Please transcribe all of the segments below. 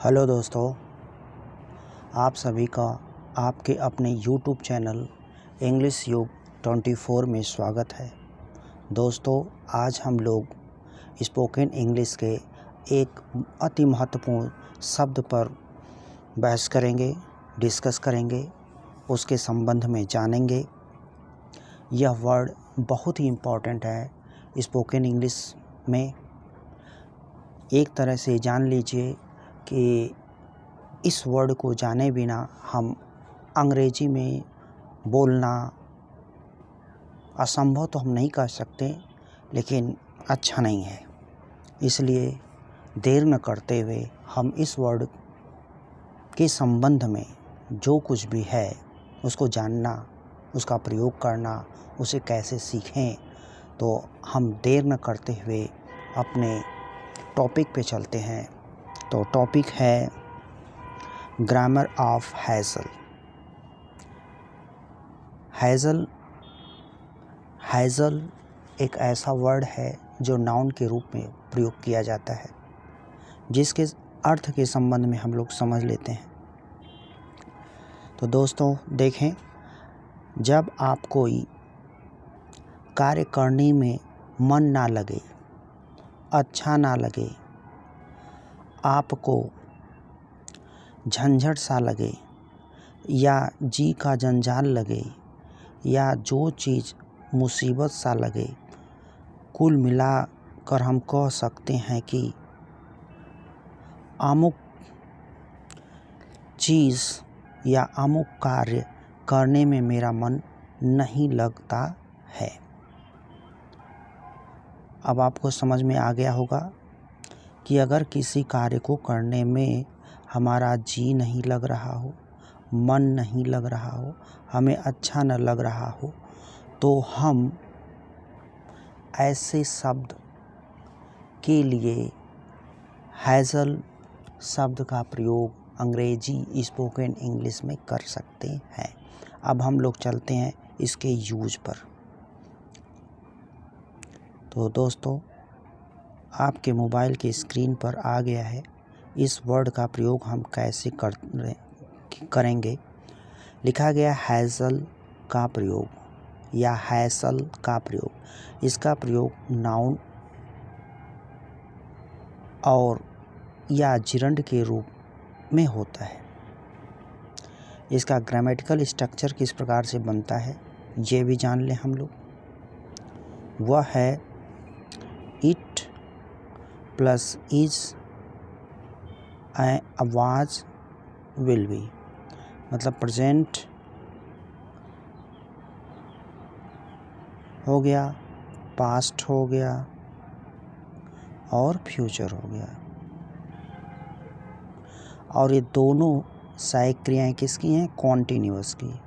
Hello दोस्तों, आप सभी का आपके अपने YouTube चैनल इंग्लिश युग 24 में स्वागत है। दोस्तों, आज हम लोग स्पोकन इंग्लिश के एक अति महत्वपूर्ण शब्द पर बहस करेंगे, डिस्कस करेंगे, उसके संबंध में जानेंगे। यह वर्ड बहुत ही इम्पोर्टेंट है स्पोकन इंग्लिश में। एक तरह से जान लीजिए कि इस वर्ड को जाने बिना हम अंग्रेजी में बोलना असंभव तो हम नहीं कर सकते, लेकिन अच्छा नहीं है। इसलिए देर न करते हुए हम इस वर्ड के संबंध में जो कुछ भी है उसको जानना, उसका प्रयोग करना, उसे कैसे सीखें, तो हम देर न करते हुए अपने टॉपिक पे चलते हैं। तो टॉपिक है ग्रामर ऑफ हैज़ल। हैज़ल एक ऐसा वर्ड है जो नाउन के रूप में प्रयोग किया जाता है, जिसके अर्थ के संबंध में हम लोग समझ लेते हैं। तो दोस्तों देखें, जब आप कोई कार्य करने में मन ना लगे, अच्छा ना लगे, आपको झंझट सा लगे या जी का जंजाल लगे या जो चीज़ मुसीबत सा लगे, कुल मिलाकर हम कह सकते हैं कि अमुक चीज़ या अमुक कार्य करने में मेरा मन नहीं लगता है। अब आपको समझ में आ गया होगा कि अगर किसी कार्य को करने में हमारा जी नहीं लग रहा हो, मन नहीं लग रहा हो, हमें अच्छा न लग रहा हो, तो हम ऐसे शब्द के लिए हैज़ल शब्द का प्रयोग अंग्रेजी स्पोकन इंग्लिश में कर सकते हैं। अब हम लोग चलते हैं इसके यूज पर। तो दोस्तों, आपके मोबाइल की स्क्रीन पर आ गया है इस वर्ड का प्रयोग हम कैसे करेंगे। लिखा गया हैज़ल का प्रयोग या हैसल का प्रयोग। इसका प्रयोग नाउन और या जिरंड के रूप में होता है। इसका ग्रामेटिकल स्ट्रक्चर किस प्रकार से बनता है ये भी जान लें हम लोग। वह है it plus is was will be, मतलब प्रेजेंट हो गया, पास्ट हो गया और फ्यूचर हो गया। और ये दोनों सहायक क्रियाएं किसकी हैं? कॉन्टिन्यूअस की।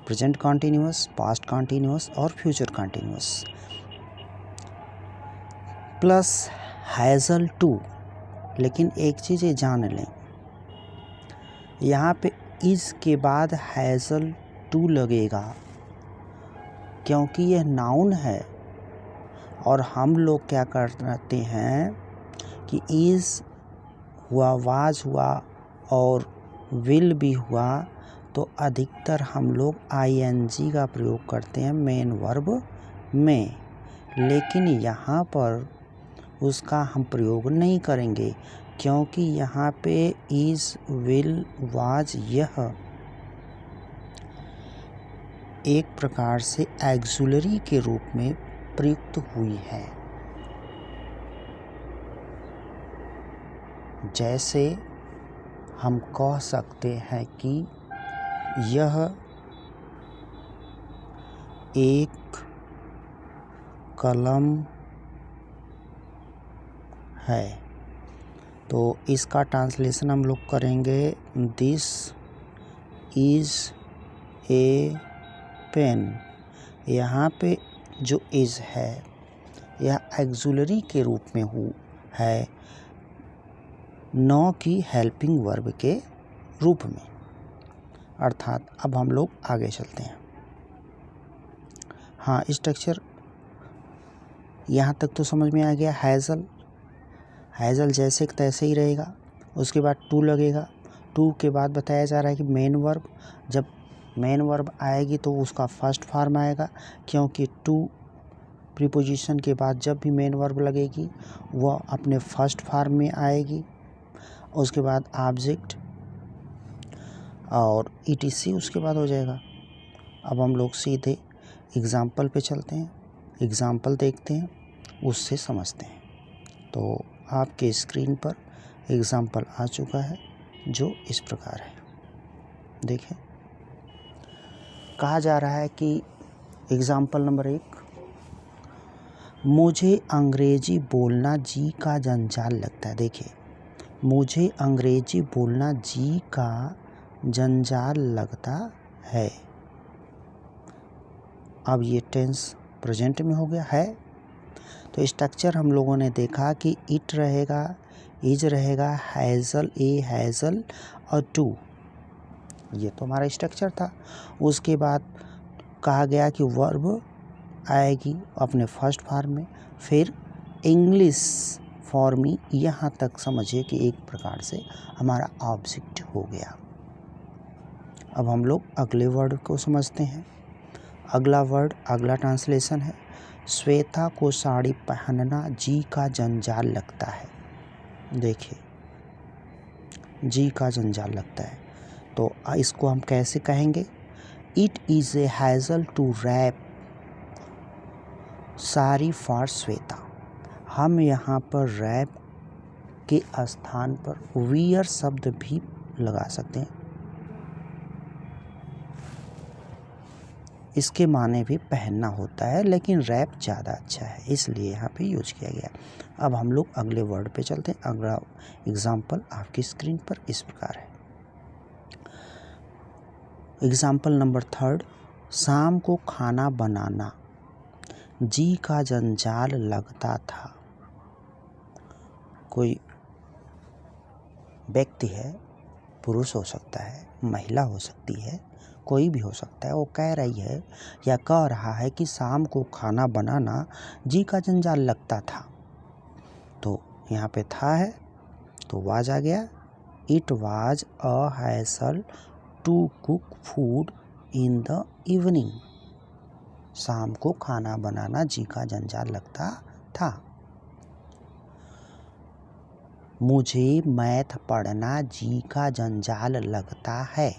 प्रेजेंट कॉन्टिन्यूअस, पास्ट कॉन्टिन्यूअस और future continuous. Plus hassle to. लेकिन एक चीज़ ये जान लें, यहाँ पे इस के बाद हैज़ल टू लगेगा, क्योंकि यह नाउन है और हम लोग क्या करते हैं कि इज़ हुआ, वाज हुआ और विल भी हुआ, तो अधिकतर हम लोग आईएनजी का प्रयोग करते हैं मेन वर्ब में। लेकिन यहाँ पर उसका हम प्रयोग नहीं करेंगे, क्योंकि यहाँ पे इज़, विल, वाज यह एक प्रकार से ऑक्सिलरी के रूप में प्रयुक्त हुई है। जैसे हम कह सकते हैं कि यह एक कलम है, तो इसका ट्रांसलेशन हम लोग करेंगे दिस इज़ ए पेन। यहाँ पे जो इज़ है यह ऑक्सिलरी के रूप में है, न कि हेल्पिंग वर्ब के रूप में। अर्थात अब हम लोग आगे चलते हैं। हाँ, स्ट्रक्चर यहाँ तक तो समझ में आ गया। हैज़ल जैसे तैसे ही रहेगा। उसके बाद टू लगेगा। टू के बाद बताया जा रहा है कि मेन वर्ब, जब मेन वर्ब आएगी तो उसका फर्स्ट फॉर्म आएगा, क्योंकि टू प्रीपोजिशन के बाद जब भी मेन वर्ब लगेगी वह अपने फर्स्ट फॉर्म में आएगी। उसके बाद ऑब्जेक्ट और ETC उसके बाद हो जाएगा। अब हम लोग सीधे एग्ज़ाम्पल पे चलते हैं, एग्ज़ाम्पल देखते हैं, उससे समझते हैं। तो आपके स्क्रीन पर एग्ज़ाम्पल आ चुका है जो इस प्रकार है। देखें, कहा जा रहा है कि एग्ज़ाम्पल नंबर 1, मुझे अंग्रेजी बोलना जी का जंजाल लगता है। देखिए, मुझे अंग्रेजी बोलना जी का जंजाल लगता है। अब ये टेंस प्रेजेंट में हो गया है। तो स्ट्रक्चर हम लोगों ने देखा कि इट रहेगा, इज रहेगा, हैज़ल, ए हैज़ल और टू, ये तो हमारा स्ट्रक्चर था। उसके बाद कहा गया कि वर्ब आएगी अपने फर्स्ट फॉर्म में, फिर इंग्लिश फॉर मी, यहाँ तक समझिए कि एक प्रकार से हमारा ऑब्जेक्ट हो गया। अब हम लोग अगले वर्ड को समझते हैं। अगला वर्ड, अगला ट्रांसलेशन है, श्वेता को साड़ी पहनना जी का जंजाल लगता है। देखिए, जी का जंजाल लगता है, तो इसको हम कैसे कहेंगे? It is a hassle to wrap sari for Shweta. हम यहाँ पर रैप के स्थान पर वियर शब्द भी लगा सकते हैं। इसके माने भी पहनना होता है, लेकिन रैप ज़्यादा अच्छा है, इसलिए यहाँ पे यूज किया गया। अब हम लोग अगले वर्ड पे चलते हैं। अगला एग्जाम्पल आपकी स्क्रीन पर इस प्रकार है। एग्जाम्पल नंबर 3, शाम को खाना बनाना जी का जंजाल लगता था। कोई व्यक्ति है, पुरुष हो सकता है, महिला हो सकती है, कोई भी हो सकता है, वो कह रही है या कह रहा है कि शाम को खाना बनाना जी का जंजाल लगता था। तो यहाँ पे था है तो वाज आ गया। It was a hassle to cook food in the evening. शाम को खाना बनाना जी का जंजाल लगता था। मुझे मैथ पढ़ना जी का जंजाल लगता है।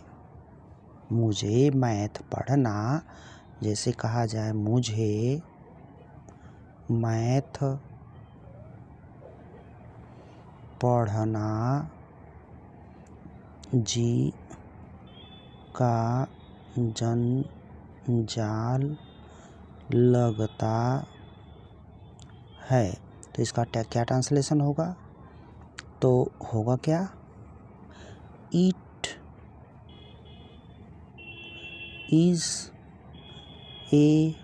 मुझे मैथ पढ़ना, जैसे कहा जाए मुझे मैथ पढ़ना जी का जंजाल लगता है। तो इसका क्या ट्रांसलेशन होगा? तो होगा क्या? It is a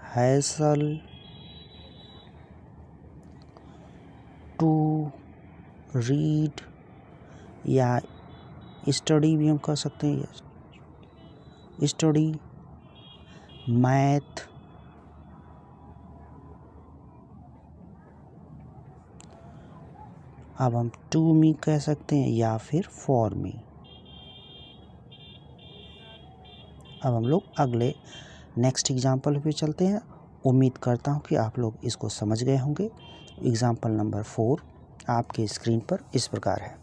hassle to read, या स्टडी भी हम कह सकते हैं, स्टडी मैथ अब हम टू मी कह सकते हैं या फिर फॉर मी। अब हम लोग अगले नेक्स्ट एग्जाम्पल पे चलते हैं। उम्मीद करता हूँ कि आप लोग इसको समझ गए होंगे। एग्जाम्पल नंबर 4 आपके स्क्रीन पर इस प्रकार है।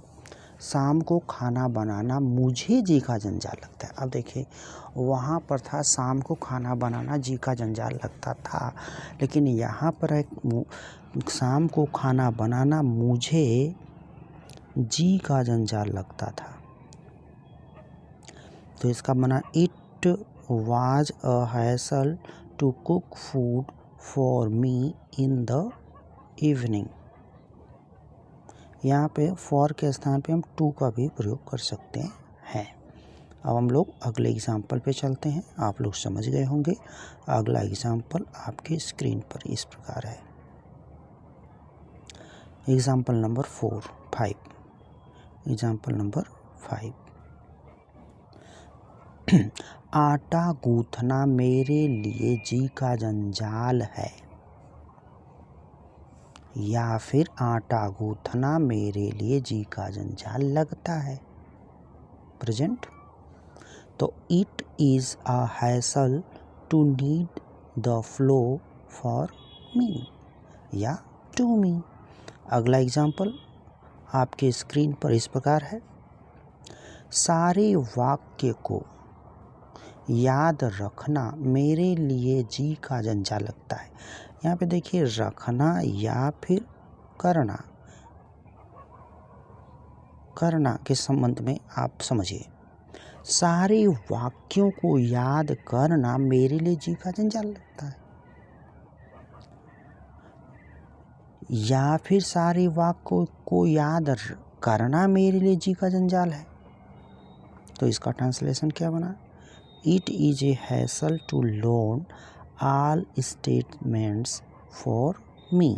शाम को खाना बनाना मुझे जी का जंजाल लगता है। अब देखिए, वहाँ पर था शाम को खाना बनाना जी का जंजाल लगता था, लेकिन यहाँ पर है शाम को खाना बनाना मुझे जी का जंजाल लगता था। तो इसका माना it was a hassle to cook food for me in the evening. यहाँ पे फॉर के स्थान पे हम टू का भी प्रयोग कर सकते हैं। अब हम लोग अगले एग्जाम्पल पे चलते हैं। आप लोग समझ गए होंगे। अगला एग्जाम्पल आपके स्क्रीन पर इस प्रकार है। Example number 5। एग्जाम्पल नंबर 5, आटा गूंथना मेरे लिए जी का जंजाल है। या फिर आटा गूंथना मेरे लिए जी का जंजाल लगता है। प्रेजेंट, तो it is a hassle to need the flow for me या टू मी। अगला एग्जाम्पल आपके स्क्रीन पर इस प्रकार है। सारे वाक्य को याद रखना मेरे लिए जी का जंजाल लगता है। यहाँ पे देखिए, रखना या फिर करना, करना के संबंध में आप समझिए। सारे वाक्यों को याद करना मेरे लिए जी का जंजाल लगता है, या फिर सारे वाक्यों को याद करना मेरे लिए जी का जंजाल है। तो इसका ट्रांसलेशन क्या बना? It is a hassle to learn all statements for me.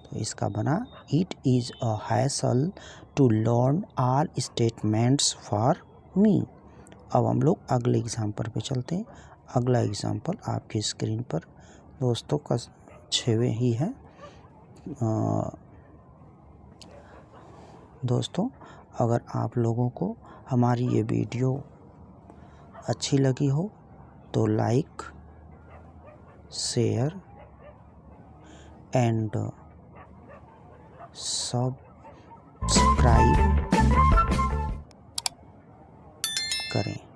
तो इसका बना it is a hassle to learn all statements for me. अब हम लोग अगले एग्जाम्पल पे चलते हैं। अगला एग्जाम्पल आपकी स्क्रीन पर दोस्तों का 6वें ही है। दोस्तों, अगर आप लोगों को हमारी ये वीडियो अच्छी लगी हो तो लाइक, शेयर एंड सब्सक्राइब करें।